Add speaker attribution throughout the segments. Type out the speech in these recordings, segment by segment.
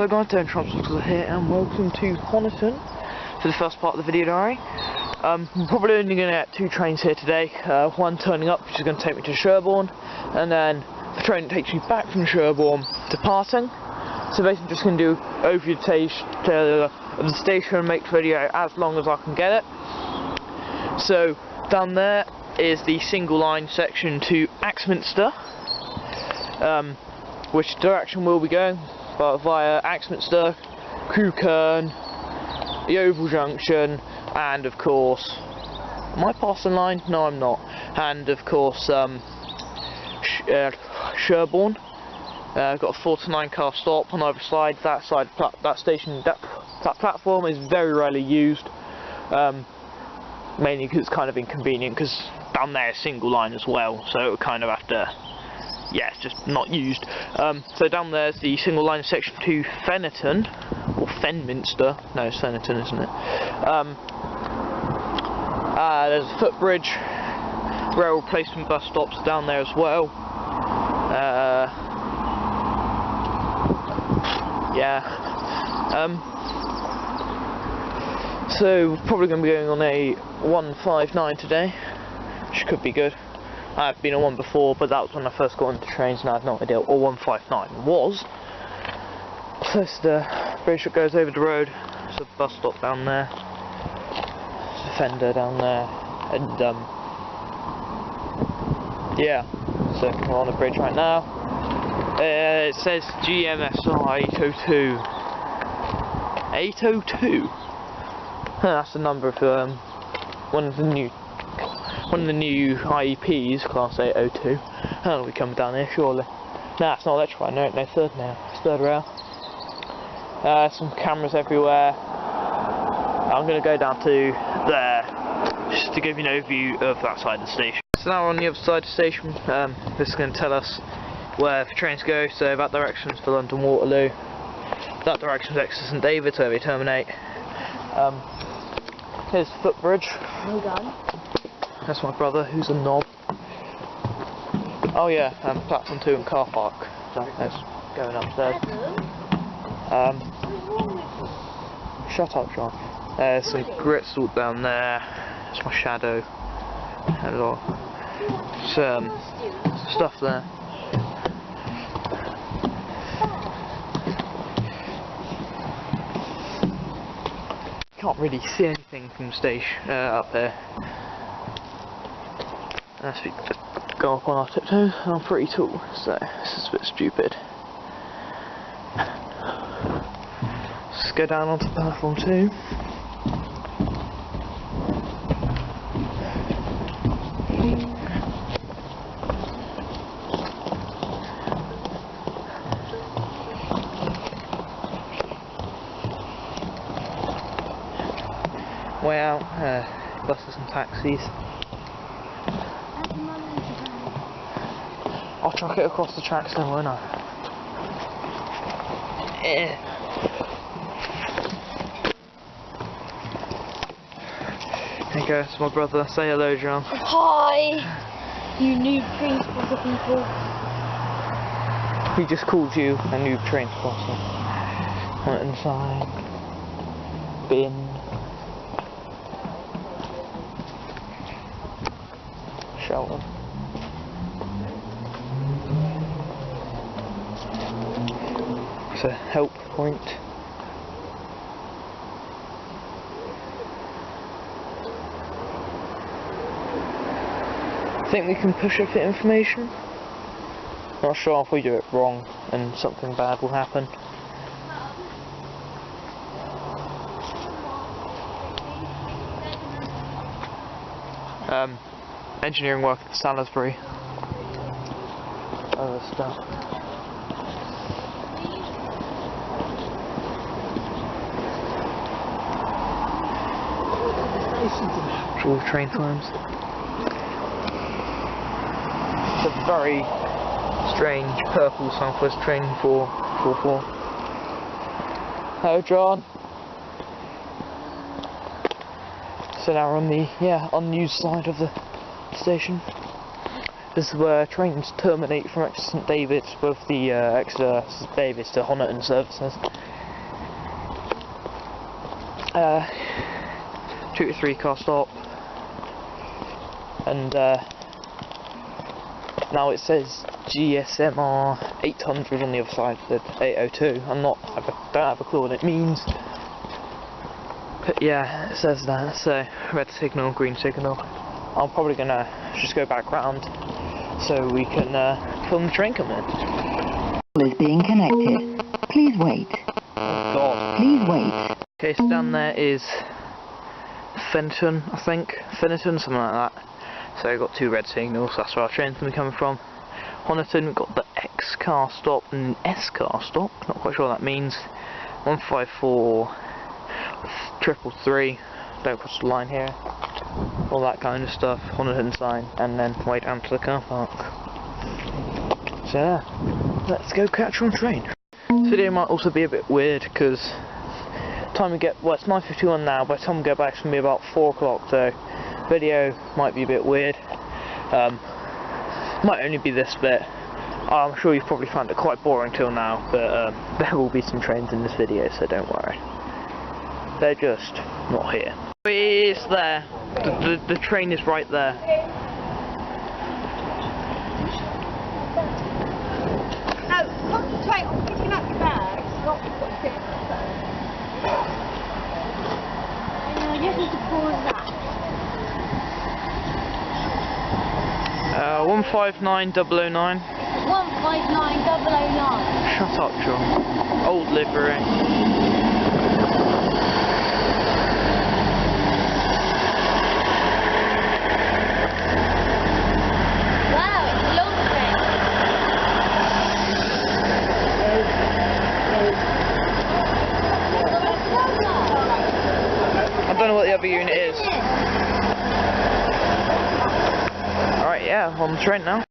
Speaker 1: So guys, Dan Transporter here, and welcome to Honiton for the first part of the video diary. I'm probably only going to get 2 trains here today. One turning up, which is going to take me to Sherborne, and then the train that takes me back from Sherborne departing. So basically just going to do overview of the station and make the video as long as I can get it. So down there is the single line section to Axminster, which direction we'll be going, but via Axminster, Crewkerne, the Oval Junction, and of course, am I passing line? No, I'm not. And of course, Sherborne. Got a 4 to 9 car stop on either side. That platform is very rarely used, mainly because it's kind of inconvenient, because down there is single line as well, so it would kind of have to, yeah, it's just not used. So down there's the single line section to Honiton, or Fenminster. No, it's Honiton, isn't it? There's a footbridge, rail replacement bus stops down there as well. So we're probably going to be going on a 159 today, which could be good. I've been on one before, but that was when I first got into trains, and I had no idea what 159 was. So it's the bridge that goes over the road. There's a bus stop down there. There's a fender down there, and yeah. So we're on the bridge right now. It says GMSI 802. 802. That's the number of one of the new IEPs, Class 802. That'll be coming down here surely. Nah, it's not electrified. No, third now. It's third rail. Some cameras everywhere. I'm going to go down to there just to give you an overview of that side of the station. So now we're on the other side of the station. This is going to tell us where the trains go. So that direction is for London Waterloo. That direction is Exeter St David's, where they terminate. Here's the footbridge.
Speaker 2: Well done.
Speaker 1: That's my brother, who's a knob. Oh yeah, platform 2 and car park. That's going upstairs. Shut up, John. There's some grits all down there. That's my shadow. And a lot of stuff there. Can't really see anything from the station up there. Unless we go up on our tiptoes, and I'm pretty tall, so this is a bit stupid. Let's go down onto platform 2. Way out, buses and taxis. I'll chuck it across the tracks then, won't I? There you go, it's my brother. Say hello, John.
Speaker 2: Hi, you noob train spotter people.
Speaker 1: He just called you a noob train spotter. Right inside. Bin. Shelter. It's a help point. Think we can push it for information? Not sure if we do it wrong and something bad will happen. Engineering work at Salisbury. Other stuff. All train times. It's a very strange purple Southwest train 444. Hello, John. So now we're on the unused side of the station. This is where trains terminate from Exeter St David's, both the Exeter St David's to Honiton services. 2 to 3 car stop, and now it says GSMR 800 on the other side, the 802. don't have a clue what it means, but yeah, it says that. So red signal, green signal. I'm probably gonna just go back round so we can film the train come in.
Speaker 3: Is being connected. Please wait.
Speaker 1: Oh God.
Speaker 3: Please wait.
Speaker 1: Okay, so down there is Honiton, I think. Honiton, something like that. So we've got 2 red signals, that's where our train's going to be coming from. Honiton, we've got the X car stop and an S car stop, not quite sure what that means. 154, 333, don't cross the line here. All that kind of stuff, Honiton sign, and then way down to the car park. So yeah, let's go catch on train. This video might also be a bit weird because time we get, well, it's 9:51 now, by the time we get back it's going to be about 4 o'clock, so video might be a bit weird. Might only be this bit. I'm sure you've probably found it quite boring till now, but there will be some trains in this video, so don't worry. They're just not here. It's there. The train is right there.
Speaker 2: No, concentrate on picking up your bags, not what's in the you just need to pause that.
Speaker 1: 159009.
Speaker 2: 159009.
Speaker 1: Shut up, John. Old livery.
Speaker 2: Wow, it's a long train.
Speaker 1: I don't know what the other unit is. Alright, yeah, on the train now.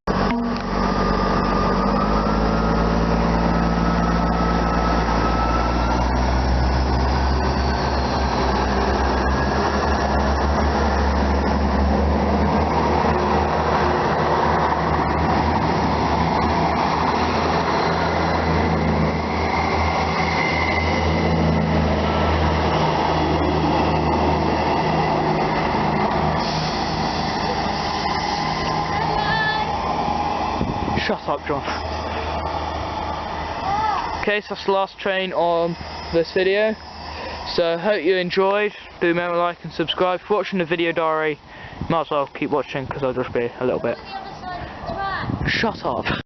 Speaker 1: Shut up, John. Okay, so that's the last train on this video. So hope you enjoyed. Do remember to like and subscribe. If you're watching the video diary, might as well keep watching because I'll just be a little bit.
Speaker 2: On the other side of the track.
Speaker 1: Shut up.